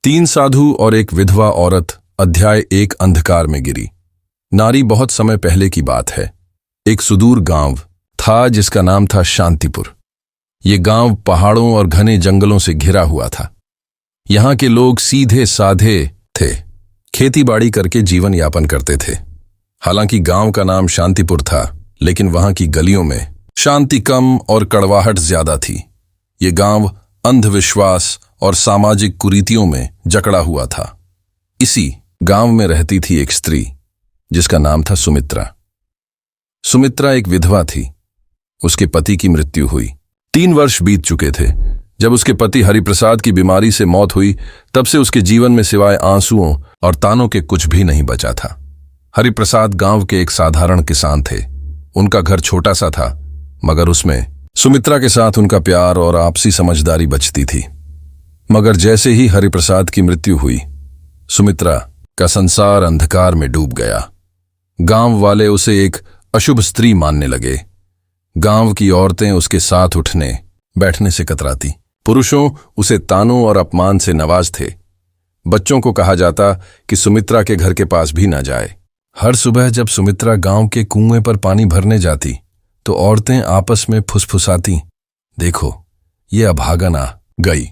तीन साधु और एक विधवा औरत। अध्याय 1। अंधकार में गिरी नारी। बहुत समय पहले की बात है। एक सुदूर गांव था जिसका नाम था शांतिपुर। ये गांव पहाड़ों और घने जंगलों से घिरा हुआ था। यहाँ के लोग सीधे साधे थे, खेतीबाड़ी करके जीवन यापन करते थे। हालांकि गांव का नाम शांतिपुर था, लेकिन वहां की गलियों में शांति कम और कड़वाहट ज्यादा थी। ये गांव अंधविश्वास और सामाजिक कुरीतियों में जकड़ा हुआ था। इसी गांव में रहती थी एक स्त्री जिसका नाम था सुमित्रा। सुमित्रा एक विधवा थी। उसके पति की मृत्यु हुई। 3 वर्ष बीत चुके थे। जब उसके पति हरिप्रसाद की बीमारी से मौत हुई, तब से उसके जीवन में सिवाय आंसुओं और तानों के कुछ भी नहीं बचा था। हरिप्रसाद गांव के एक साधारण किसान थे। उनका घर छोटा सा था, मगर उसमें सुमित्रा के साथ उनका प्यार और आपसी समझदारी बचती थी। मगर जैसे ही हरिप्रसाद की मृत्यु हुई, सुमित्रा का संसार अंधकार में डूब गया। गांव वाले उसे एक अशुभ स्त्री मानने लगे। गांव की औरतें उसके साथ उठने बैठने से कतराती। पुरुषों उसे तानों और अपमान से नवाज थे। बच्चों को कहा जाता कि सुमित्रा के घर के पास भी ना जाए। हर सुबह जब सुमित्रा गांव के कुएं पर पानी भरने जाती, तो औरतें आपस में फुसफुसाती, देखो ये अभागन आ गई,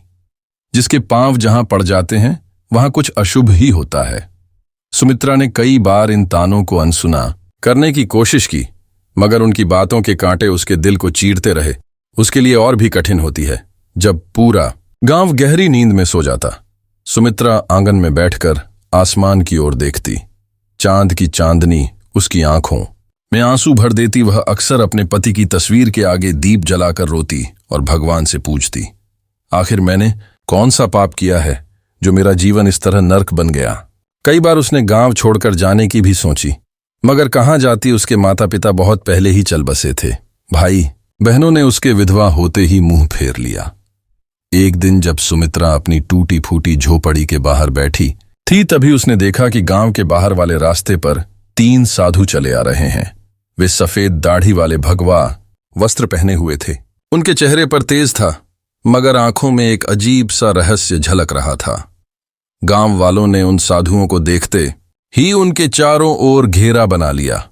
जिसके पांव जहां पड़ जाते हैं वहां कुछ अशुभ ही होता है। सुमित्रा ने कई बार इन तानों को अनसुना करने की कोशिश की, मगर उनकी बातों के कांटे उसके दिल को चीरते रहे। उसके लिए और भी कठिन होती है जब पूरा गांव गहरी नींद में सो जाता। सुमित्रा आंगन में बैठकर आसमान की ओर देखती। चांद की चांदनी उसकी आंखों में आंसू भर देती। वह अक्सर अपने पति की तस्वीर के आगे दीप जलाकर रोती और भगवान से पूछती, आखिर मैंने कौन सा पाप किया है जो मेरा जीवन इस तरह नर्क बन गया। कई बार उसने गांव छोड़कर जाने की भी सोची, मगर कहाँ जाती। उसके माता पिता बहुत पहले ही चल बसे थे। भाई बहनों ने उसके विधवा होते ही मुंह फेर लिया। एक दिन जब सुमित्रा अपनी टूटी फूटी झोपड़ी के बाहर बैठी थी, तभी उसने देखा कि गांव के बाहर वाले रास्ते पर 3 साधु चले आ रहे हैं। वे सफेद दाढ़ी वाले भगवा वस्त्र पहने हुए थे। उनके चेहरे पर तेज था, मगर आंखों में एक अजीब सा रहस्य झलक रहा था। गांव वालों ने उन साधुओं को देखते ही उनके चारों ओर घेरा बना लिया।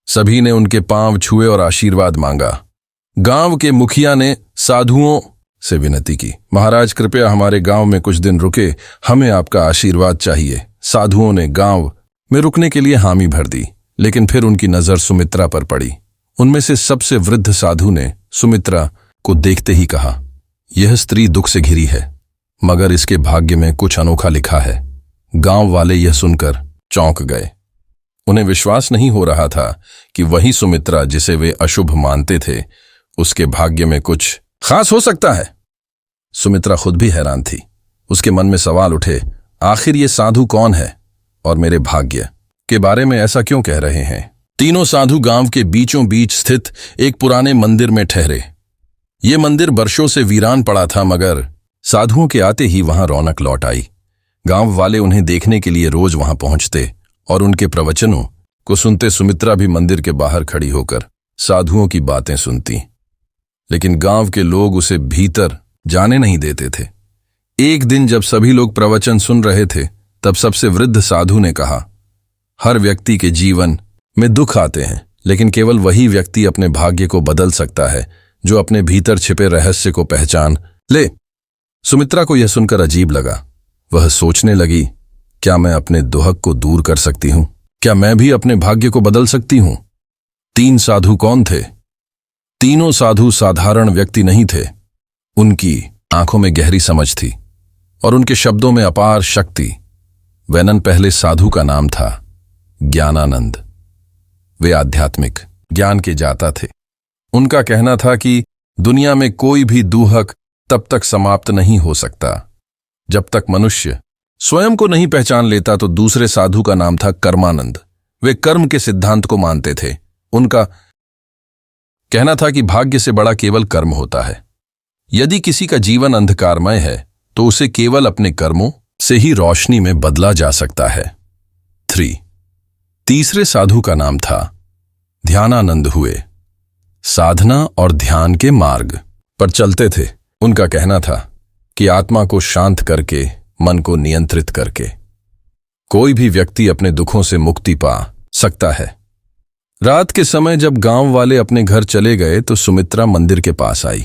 सभी ने उनके पांव छुए और आशीर्वाद मांगा। गांव के मुखिया ने साधुओं से विनती की, महाराज कृपया हमारे गांव में कुछ दिन रुके, हमें आपका आशीर्वाद चाहिए। साधुओं ने गांव में रुकने के लिए हामी भर दी, लेकिन फिर उनकी नजर सुमित्रा पर पड़ी। उनमें से सबसे वृद्ध साधु ने सुमित्रा को देखते ही कहा, यह स्त्री दुख से घिरी है, मगर इसके भाग्य में कुछ अनोखा लिखा है। गांव वाले यह सुनकर चौंक गए। उन्हें विश्वास नहीं हो रहा था कि वही सुमित्रा जिसे वे अशुभ मानते थे, उसके भाग्य में कुछ खास हो सकता है। सुमित्रा खुद भी हैरान थी। उसके मन में सवाल उठे, आखिर ये साधु कौन है और मेरे भाग्य के बारे में ऐसा क्यों कह रहे हैं। तीनों साधु गांव के बीचों बीच स्थित एक पुराने मंदिर में ठहरे। ये मंदिर वर्षों से वीरान पड़ा था, मगर साधुओं के आते ही वहां रौनक लौट आई। गांव वाले उन्हें देखने के लिए रोज वहां पहुंचते और उनके प्रवचनों को सुनते। सुमित्रा भी मंदिर के बाहर खड़ी होकर साधुओं की बातें सुनती, लेकिन गांव के लोग उसे भीतर जाने नहीं देते थे। एक दिन जब सभी लोग प्रवचन सुन रहे थे, तब सबसे वृद्ध साधु ने कहा, हर व्यक्ति के जीवन में दुख आते हैं, लेकिन केवल वही व्यक्ति अपने भाग्य को बदल सकता है जो अपने भीतर छिपे रहस्य को पहचान ले। सुमित्रा को यह सुनकर अजीब लगा। वह सोचने लगी, क्या मैं अपने दुहक को दूर कर सकती हूं? क्या मैं भी अपने भाग्य को बदल सकती हूं? 3 साधु कौन थे? तीनों साधु साधारण व्यक्ति नहीं थे। उनकी आंखों में गहरी समझ थी और उनके शब्दों में अपार शक्ति। वैनन पहले साधु का नाम था ज्ञानानंद। वे आध्यात्मिक ज्ञान के जाता थे। उनका कहना था कि दुनिया में कोई भी दुहक तब तक समाप्त नहीं हो सकता जब तक मनुष्य स्वयं को नहीं पहचान लेता। तो दूसरे साधु का नाम था कर्मानंद। वे कर्म के सिद्धांत को मानते थे। उनका कहना था कि भाग्य से बड़ा केवल कर्म होता है। यदि किसी का जीवन अंधकारमय है, तो उसे केवल अपने कर्मों से ही रोशनी में बदला जा सकता है। 3 तीसरे साधु का नाम था ध्यानानंद। हुए साधना और ध्यान के मार्ग पर चलते थे। उनका कहना था कि आत्मा को शांत करके मन को नियंत्रित करके। कोई भी व्यक्ति अपने दुखों से मुक्ति पा सकता है। रात के समय जब गांव वाले अपने घर चले गए तो सुमित्रा मंदिर के पास आई।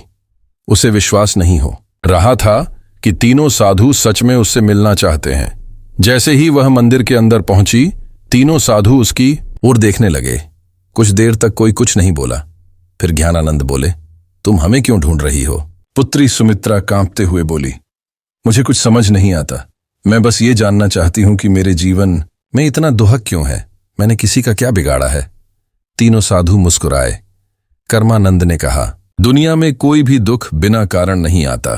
उसे विश्वास नहीं हो रहा था कि तीनों साधु सच में उससे मिलना चाहते हैं। जैसे ही वह मंदिर के अंदर पहुंची, तीनों साधु उसकी ओर देखने लगे। कुछ देर तक कोई कुछ नहीं बोला। फिर ज्ञानानंद बोले, तुम हमें क्यों ढूंढ रही हो? पुत्री सुमित्रा कांपते हुए बोली, मुझे कुछ समझ नहीं आता। मैं बस ये जानना चाहती हूं कि मेरे जीवन में इतना दुहक क्यों है? मैंने किसी का क्या बिगाड़ा है? तीनों साधु मुस्कुराए। कर्मानंद ने कहा, दुनिया में कोई भी दुख बिना कारण नहीं आता।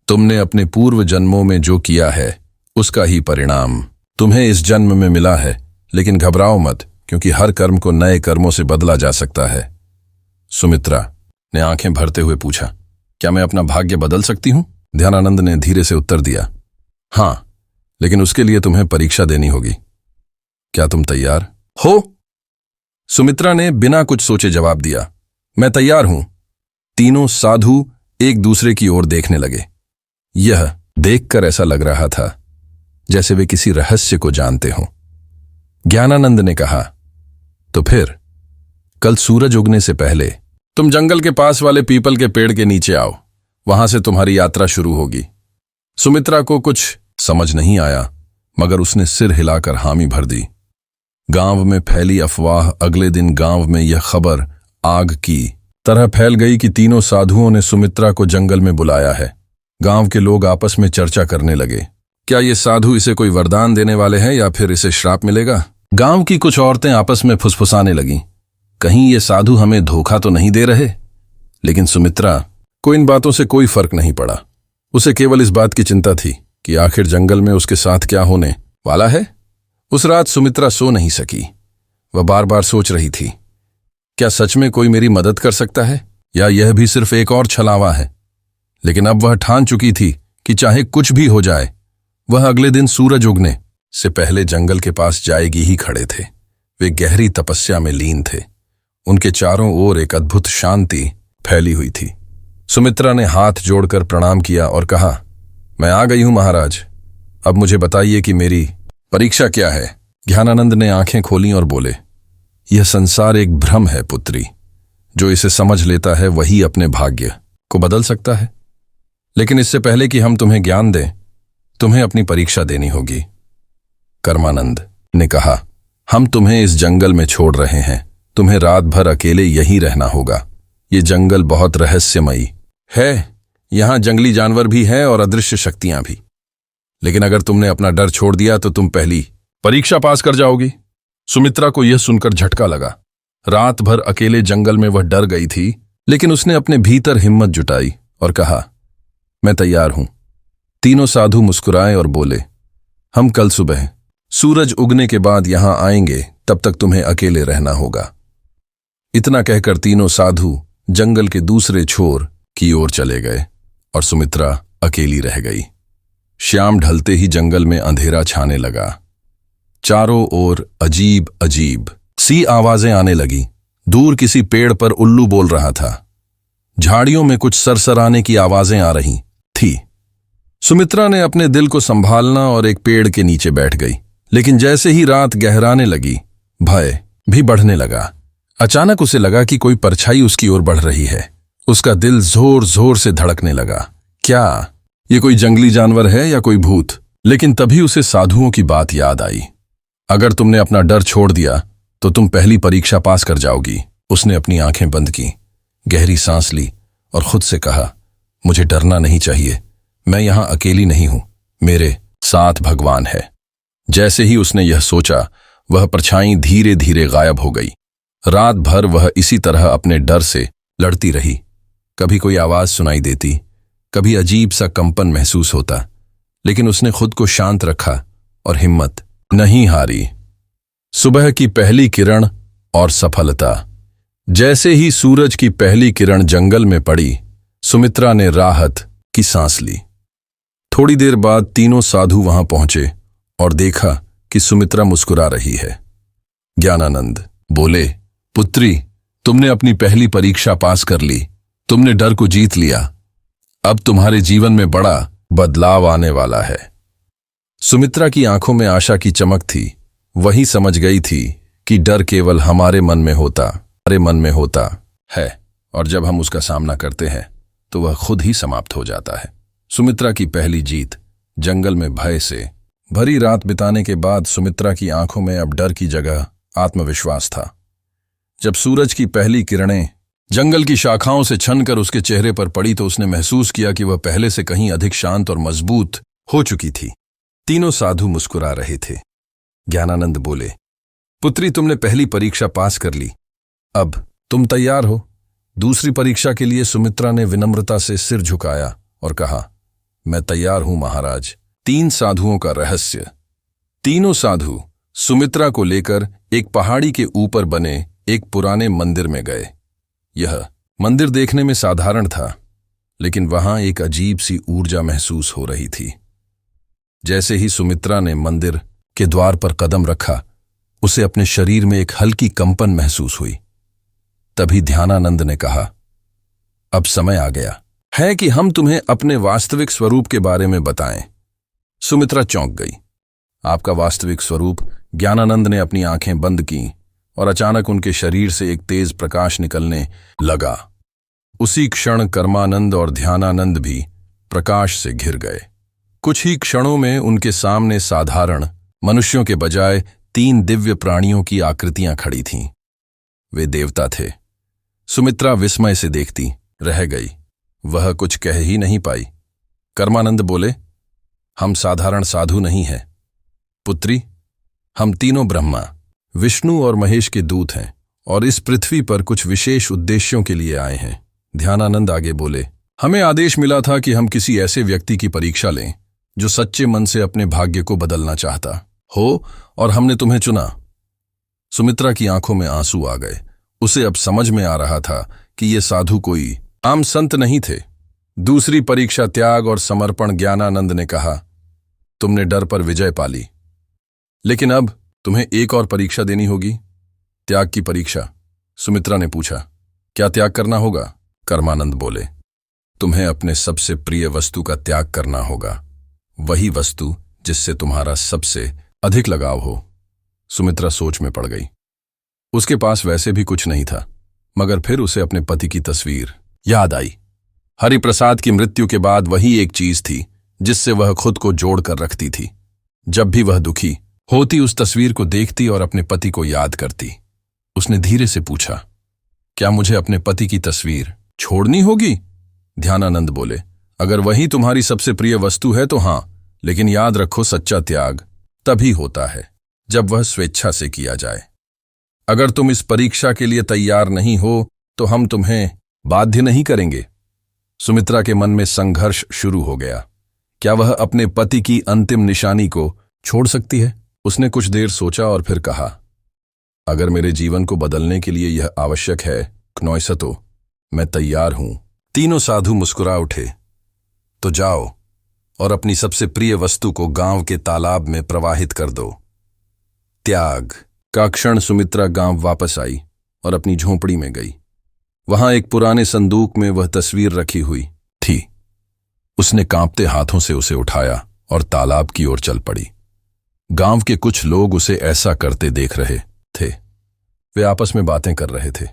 तुमने अपने पूर्व जन्मों में जो किया है उसका ही परिणाम तुम्हें इस जन्म में मिला है। लेकिन घबराओ मत, क्योंकि हर कर्म को नए कर्मों से बदला जा सकता है। सुमित्रा ने आंखें भरते हुए पूछा, क्या मैं अपना भाग्य बदल सकती हूं? ध्यानानंद ने धीरे से उत्तर दिया, हां, लेकिन उसके लिए तुम्हें परीक्षा देनी होगी। क्या तुम तैयार हो? सुमित्रा ने बिना कुछ सोचे जवाब दिया, मैं तैयार हूं। तीनों साधु एक दूसरे की ओर देखने लगे। यह देखकर ऐसा लग रहा था जैसे वे किसी रहस्य को जानते हों। ज्ञानानंद ने कहा, तो फिर कल सूरज उगने से पहले तुम जंगल के पास वाले पीपल के पेड़ के नीचे आओ। वहां से तुम्हारी यात्रा शुरू होगी। सुमित्रा को कुछ समझ नहीं आया, मगर उसने सिर हिलाकर हामी भर दी। गांव में फैली अफवाह अगले दिन गांव में यह खबर आग की तरह फैल गई कि तीनों साधुओं ने सुमित्रा को जंगल में बुलाया है। गांव के लोग आपस में चर्चा करने लगे, क्या ये साधु इसे कोई वरदान देने वाले हैं या फिर इसे श्राप मिलेगा? गांव की कुछ औरतें आपस में फुसफुसाने लगीं, कहीं ये साधु हमें धोखा तो नहीं दे रहे? लेकिन सुमित्रा को इन बातों से कोई फर्क नहीं पड़ा। उसे केवल इस बात की चिंता थी कि आखिर जंगल में उसके साथ क्या होने वाला है। उस रात सुमित्रा सो नहीं सकी। वह बार बार सोच रही थी, क्या सच में कोई मेरी मदद कर सकता है या यह भी सिर्फ एक और छलावा है? लेकिन अब वह ठान चुकी थी कि चाहे कुछ भी हो जाए, वह अगले दिन सूरज उगने से पहले जंगल के पास जाएगी ही खड़े थे। वे गहरी तपस्या में लीन थे। उनके चारों ओर एक अद्भुत शांति फैली हुई थी। सुमित्रा ने हाथ जोड़कर प्रणाम किया और कहा, मैं आ गई हूं महाराज। अब मुझे बताइए कि मेरी परीक्षा क्या है? ज्ञानानंद ने आंखें खोलीं और बोले, यह संसार एक भ्रम है पुत्री। जो इसे समझ लेता है वही अपने भाग्य को बदल सकता है। लेकिन इससे पहले कि हम तुम्हें ज्ञान दें, तुम्हें अपनी परीक्षा देनी होगी। कर्मानंद ने कहा, हम तुम्हें इस जंगल में छोड़ रहे हैं। तुम्हें रात भर अकेले यहीं रहना होगा। ये जंगल बहुत रहस्यमयी है। यहां जंगली जानवर भी हैं और अदृश्य शक्तियां भी। लेकिन अगर तुमने अपना डर छोड़ दिया तो तुम पहली परीक्षा पास कर जाओगी। सुमित्रा को यह सुनकर झटका लगा। रात भर अकेले जंगल में वह डर गई थी, लेकिन उसने अपने भीतर हिम्मत जुटाई और कहा, मैं तैयार हूं। तीनों साधु मुस्कुराए और बोले, हम कल सुबह सूरज उगने के बाद यहां आएंगे, तब तक तुम्हें अकेले रहना होगा। इतना कहकर तीनों साधु जंगल के दूसरे छोर की ओर चले गए और सुमित्रा अकेली रह गई। शाम ढलते ही जंगल में अंधेरा छाने लगा। चारों ओर अजीब अजीब सी आवाजें आने लगी। दूर किसी पेड़ पर उल्लू बोल रहा था। झाड़ियों में कुछ सरसराने की आवाजें आ रही थी। सुमित्रा ने अपने दिल को संभालना और एक पेड़ के नीचे बैठ गई। लेकिन जैसे ही रात गहराने लगी, भय भी बढ़ने लगा। अचानक उसे लगा कि कोई परछाई उसकी ओर बढ़ रही है। उसका दिल जोर जोर से धड़कने लगा। क्या ये कोई जंगली जानवर है या कोई भूत? लेकिन तभी उसे साधुओं की बात याद आई। अगर तुमने अपना डर छोड़ दिया तो तुम पहली परीक्षा पास कर जाओगी। उसने अपनी आंखें बंद की, गहरी सांस ली और खुद से कहा, मुझे डरना नहीं चाहिए। मैं यहां अकेली नहीं हूं, मेरे साथ भगवान है। जैसे ही उसने यह सोचा, वह परछाई धीरे धीरे गायब हो गई। रात भर वह इसी तरह अपने डर से लड़ती रही। कभी कोई आवाज सुनाई देती, कभी अजीब सा कंपन महसूस होता, लेकिन उसने खुद को शांत रखा और हिम्मत नहीं हारी। सुबह की पहली किरण और सफलता। जैसे ही सूरज की पहली किरण जंगल में पड़ी, सुमित्रा ने राहत की सांस ली। थोड़ी देर बाद तीनों साधु वहां पहुंचे और देखा कि सुमित्रा मुस्कुरा रही है। ज्ञानानंद बोले, पुत्री, तुमने अपनी पहली परीक्षा पास कर ली। तुमने डर को जीत लिया। अब तुम्हारे जीवन में बड़ा बदलाव आने वाला है। सुमित्रा की आंखों में आशा की चमक थी। वही समझ गई थी कि डर केवल हमारे मन में होता है, और जब हम उसका सामना करते हैं तो वह खुद ही समाप्त हो जाता है। सुमित्रा की पहली जीत। जंगल में भय से भरी रात बिताने के बाद सुमित्रा की आंखों में अब डर की जगह आत्मविश्वास था। जब सूरज की पहली किरणें जंगल की शाखाओं से छनकर उसके चेहरे पर पड़ी तो उसने महसूस किया कि वह पहले से कहीं अधिक शांत और मजबूत हो चुकी थी। तीनों साधु मुस्कुरा रहे थे। ज्ञानानंद बोले, पुत्री, तुमने पहली परीक्षा पास कर ली, अब तुम तैयार हो दूसरी परीक्षा के लिए? सुमित्रा ने विनम्रता से सिर झुकाया और कहा, मैं तैयार हूं महाराज। 3 साधुओं का रहस्य। तीनों साधु सुमित्रा को लेकर एक पहाड़ी के ऊपर बने एक पुराने मंदिर में गए। यह मंदिर देखने में साधारण था, लेकिन वहां एक अजीब सी ऊर्जा महसूस हो रही थी। जैसे ही सुमित्रा ने मंदिर के द्वार पर कदम रखा, उसे अपने शरीर में एक हल्की कंपन महसूस हुई। तभी ध्यानानंद ने कहा, अब समय आ गया है कि हम तुम्हें अपने वास्तविक स्वरूप के बारे में बताएं। सुमित्रा चौंक गई। आपका वास्तविक स्वरूप? ज्ञानानंद ने अपनी आंखें बंद की और अचानक उनके शरीर से एक तेज प्रकाश निकलने लगा। उसी क्षण कर्मानंद और ध्यानानंद भी प्रकाश से घिर गए। कुछ ही क्षणों में उनके सामने साधारण मनुष्यों के बजाय 3 दिव्य प्राणियों की आकृतियां खड़ी थीं। वे देवता थे। सुमित्रा विस्मय से देखती रह गई। वह कुछ कह ही नहीं पाई। कर्मानंद बोले, हम साधारण साधु नहीं हैं पुत्री, हम तीनों ब्रह्मा, विष्णु और महेश के दूत हैं और इस पृथ्वी पर कुछ विशेष उद्देश्यों के लिए आए हैं। ध्यानानंद आगे बोले, हमें आदेश मिला था कि हम किसी ऐसे व्यक्ति की परीक्षा लें जो सच्चे मन से अपने भाग्य को बदलना चाहता हो, और हमने तुम्हें चुना। सुमित्रा की आंखों में आंसू आ गए। उसे अब समझ में आ रहा था कि ये साधु कोई आम संत नहीं थे। दूसरी परीक्षा, त्याग और समर्पण। ज्ञानानंद ने कहा, तुमने डर पर विजय पाली, लेकिन अब तुम्हें एक और परीक्षा देनी होगी, त्याग की परीक्षा। सुमित्रा ने पूछा, क्या त्याग करना होगा? कर्मानंद बोले, तुम्हें अपने सबसे प्रिय वस्तु का त्याग करना होगा, वही वस्तु जिससे तुम्हारा सबसे अधिक लगाव हो। सुमित्रा सोच में पड़ गई। उसके पास वैसे भी कुछ नहीं था, मगर फिर उसे अपने पति की तस्वीर याद आई। हरिप्रसाद की मृत्यु के बाद वही एक चीज थी जिससे वह खुद को जोड़ कर रखती थी। जब भी वह दुखी होती उस तस्वीर को देखती और अपने पति को याद करती। उसने धीरे से पूछा, क्या मुझे अपने पति की तस्वीर छोड़नी होगी? ध्यानानंद बोले, अगर वही तुम्हारी सबसे प्रिय वस्तु है तो हां, लेकिन याद रखो, सच्चा त्याग तभी होता है जब वह स्वेच्छा से किया जाए। अगर तुम इस परीक्षा के लिए तैयार नहीं हो तो हम तुम्हें बाध्य नहीं करेंगे। सुमित्रा के मन में संघर्ष शुरू हो गया। क्या वह अपने पति की अंतिम निशानी को छोड़ सकती है? उसने कुछ देर सोचा और फिर कहा, अगर मेरे जीवन को बदलने के लिए यह आवश्यक है क्नौसतो, मैं तैयार हूं। तीनों साधु मुस्कुरा उठे। तो जाओ और अपनी सबसे प्रिय वस्तु को गांव के तालाब में प्रवाहित कर दो। त्याग का क्षण। सुमित्रा गांव वापस आई और अपनी झोंपड़ी में गई। वहां एक पुराने संदूक में वह तस्वीर रखी हुई थी। उसने कांपते हाथों से उसे उठाया और तालाब की ओर चल पड़ी। गांव के कुछ लोग उसे ऐसा करते देख रहे थे। वे आपस में बातें कर रहे थे,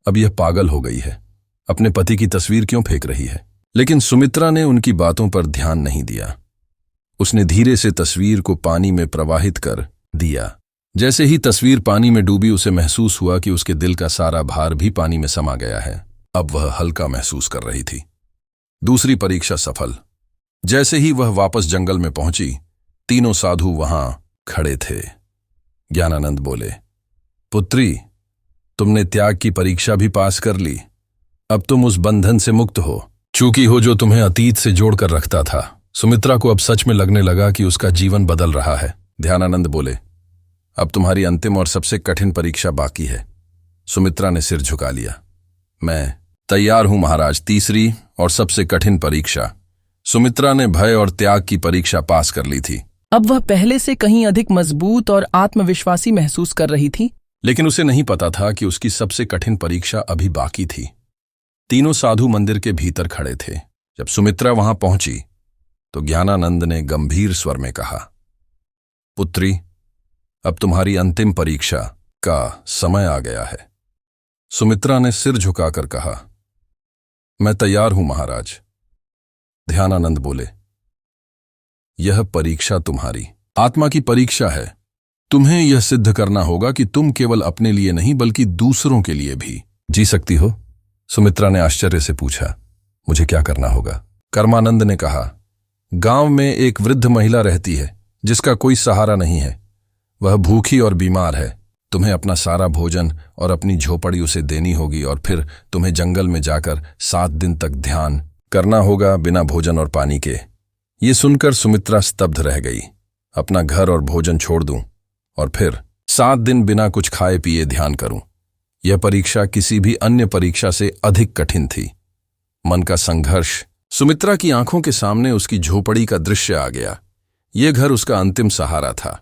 अब यह पागल हो गई है, अपने पति की तस्वीर क्यों फेंक रही है? लेकिन सुमित्रा ने उनकी बातों पर ध्यान नहीं दिया। उसने धीरे से तस्वीर को पानी में प्रवाहित कर दिया। जैसे ही तस्वीर पानी में डूबी, उसे महसूस हुआ कि उसके दिल का सारा भार भी पानी में समा गया है। अब वह हल्का महसूस कर रही थी। दूसरी परीक्षा सफल। जैसे ही वह वापस जंगल में पहुंची, तीनों साधु वहां खड़े थे। ज्ञानानंद बोले, पुत्री, तुमने त्याग की परीक्षा भी पास कर ली। अब तुम उस बंधन से मुक्त हो चूकी हो जो तुम्हें अतीत से जोड़कर रखता था। सुमित्रा को अब सच में लगने लगा कि उसका जीवन बदल रहा है। ध्यानानंद बोले, अब तुम्हारी अंतिम और सबसे कठिन परीक्षा बाकी है। सुमित्रा ने सिर झुका लिया। मैं तैयार हूं महाराज। तीसरी और सबसे कठिन परीक्षा। सुमित्रा ने भय और त्याग की परीक्षा पास कर ली थी। अब वह पहले से कहीं अधिक मजबूत और आत्मविश्वासी महसूस कर रही थी। लेकिन उसे नहीं पता था कि उसकी सबसे कठिन परीक्षा अभी बाकी थी। तीनों साधु मंदिर के भीतर खड़े थे। जब सुमित्रा वहां पहुंची तो ज्ञानानंद ने गंभीर स्वर में कहा, पुत्री, अब तुम्हारी अंतिम परीक्षा का समय आ गया है। सुमित्रा ने सिर झुकाकर कहा, मैं तैयार हूं महाराज। ध्यानानंद बोले, यह परीक्षा तुम्हारी आत्मा की परीक्षा है। तुम्हें यह सिद्ध करना होगा कि तुम केवल अपने लिए नहीं बल्कि दूसरों के लिए भी जी सकती हो। सुमित्रा ने आश्चर्य से पूछा, मुझे क्या करना होगा? कर्मानंद ने कहा, गांव में एक वृद्ध महिला रहती है जिसका कोई सहारा नहीं है। वह भूखी और बीमार है। तुम्हें अपना सारा भोजन और अपनी झोपड़ी उसे देनी होगी और फिर तुम्हें जंगल में जाकर 7 दिन तक ध्यान करना होगा बिना भोजन और पानी के। ये सुनकर सुमित्रा स्तब्ध रह गई। अपना घर और भोजन छोड़ दूं और फिर 7 दिन बिना कुछ खाए पिए ध्यान करूं? यह परीक्षा किसी भी अन्य परीक्षा से अधिक कठिन थी। मन का संघर्ष। सुमित्रा की आंखों के सामने उसकी झोपड़ी का दृश्य आ गया। यह घर उसका अंतिम सहारा था।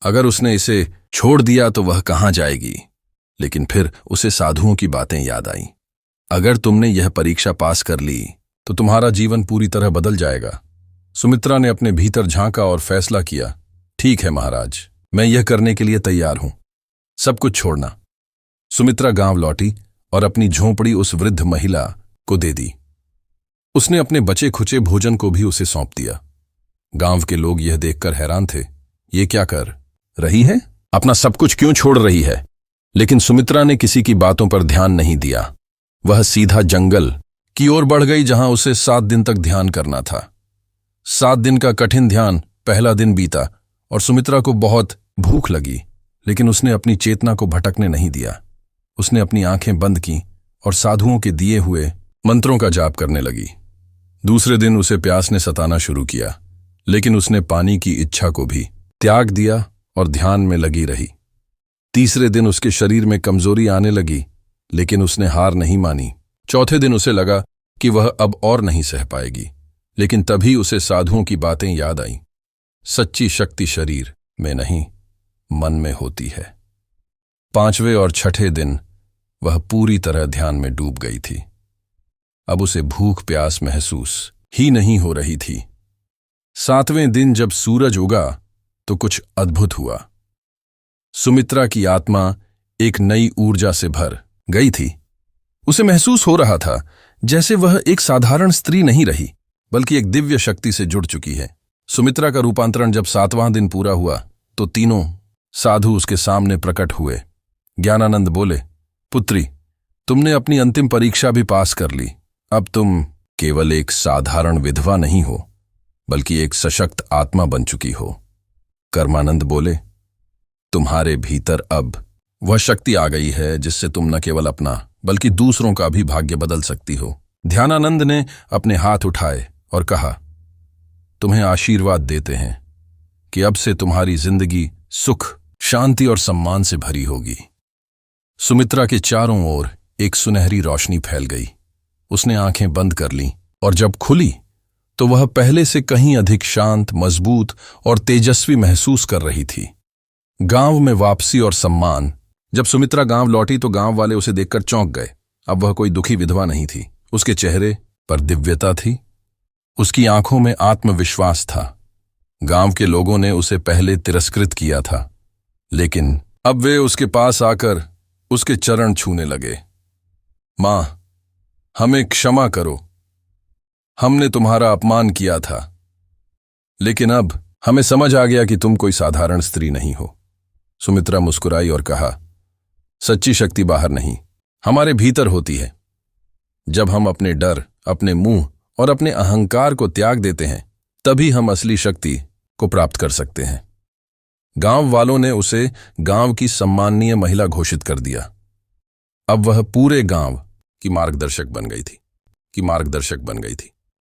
अगर उसने इसे छोड़ दिया तो वह कहां जाएगी? लेकिन फिर उसे साधुओं की बातें याद आईं। अगर तुमने यह परीक्षा पास कर ली तो तुम्हारा जीवन पूरी तरह बदल जाएगा। सुमित्रा ने अपने भीतर झांका और फैसला किया, ठीक है महाराज, मैं यह करने के लिए तैयार हूं। सब कुछ छोड़ना। सुमित्रा गांव लौटी और अपनी झोंपड़ी उस वृद्ध महिला को दे दी। उसने अपने बचे खुचे भोजन को भी उसे सौंप दिया। गांव के लोग यह देखकर हैरान थे, ये क्या कर रही है? अपना सब कुछ क्यों छोड़ रही है? लेकिन सुमित्रा ने किसी की बातों पर ध्यान नहीं दिया। वह सीधा जंगल की ओर बढ़ गई जहां उसे 7 दिन तक ध्यान करना था। 7 दिन का कठिन ध्यान। पहला दिन बीता और सुमित्रा को बहुत भूख लगी, लेकिन उसने अपनी चेतना को भटकने नहीं दिया। उसने अपनी आंखें बंद की और साधुओं के दिए हुए मंत्रों का जाप करने लगी। दूसरे दिन उसे प्यास ने सताना शुरू किया, लेकिन उसने पानी की इच्छा को भी त्याग दिया और ध्यान में लगी रही। तीसरे दिन उसके शरीर में कमजोरी आने लगी, लेकिन उसने हार नहीं मानी। चौथे दिन उसे लगा कि वह अब और नहीं सह पाएगी, लेकिन तभी उसे साधुओं की बातें याद आईं। सच्ची शक्ति शरीर में नहीं, मन में होती है। 5वें और 6ठे दिन वह पूरी तरह ध्यान में डूब गई थी। अब उसे भूख प्यास महसूस ही नहीं हो रही थी। 7वें दिन जब सूरज उगा तो कुछ अद्भुत हुआ। सुमित्रा की आत्मा एक नई ऊर्जा से भर गई थी। उसे महसूस हो रहा था जैसे वह एक साधारण स्त्री नहीं रही, बल्कि एक दिव्य शक्ति से जुड़ चुकी है। सुमित्रा का रूपांतरण जब 7वां दिन पूरा हुआ तो तीनों साधु उसके सामने प्रकट हुए। ज्ञानानंद बोले, पुत्री, तुमने अपनी अंतिम परीक्षा भी पास कर ली। अब तुम केवल एक साधारण विधवा नहीं हो, बल्कि एक सशक्त आत्मा बन चुकी हो। कर्मानंद बोले, तुम्हारे भीतर अब वह शक्ति आ गई है जिससे तुम न केवल अपना बल्कि दूसरों का भी भाग्य बदल सकती हो। ध्यानानंद ने अपने हाथ उठाए और कहा, तुम्हें आशीर्वाद देते हैं कि अब से तुम्हारी जिंदगी सुख, शांति और सम्मान से भरी होगी। सुमित्रा के चारों ओर एक सुनहरी रोशनी फैल गई। उसने आंखें बंद कर लीं और जब खुली तो वह पहले से कहीं अधिक शांत, मजबूत और तेजस्वी महसूस कर रही थी। गांव में वापसी और सम्मान। जब सुमित्रा गांव लौटी तो गांव वाले उसे देखकर चौंक गए। अब वह कोई दुखी विधवा नहीं थी। उसके चेहरे पर दिव्यता थी। उसकी आंखों में आत्मविश्वास था। गांव के लोगों ने उसे पहले तिरस्कृत किया था, लेकिन अब वे उसके पास आकर उसके चरण छूने लगे। मां, हमें क्षमा करो, हमने तुम्हारा अपमान किया था, लेकिन अब हमें समझ आ गया कि तुम कोई साधारण स्त्री नहीं हो। सुमित्रा मुस्कुराई और कहा, सच्ची शक्ति बाहर नहीं, हमारे भीतर होती है। जब हम अपने डर, अपने मुंह और अपने अहंकार को त्याग देते हैं, तभी हम असली शक्ति को प्राप्त कर सकते हैं। गांव वालों ने उसे गांव की सम्माननीय महिला घोषित कर दिया। अब वह पूरे गांव की मार्गदर्शक बन गई थी।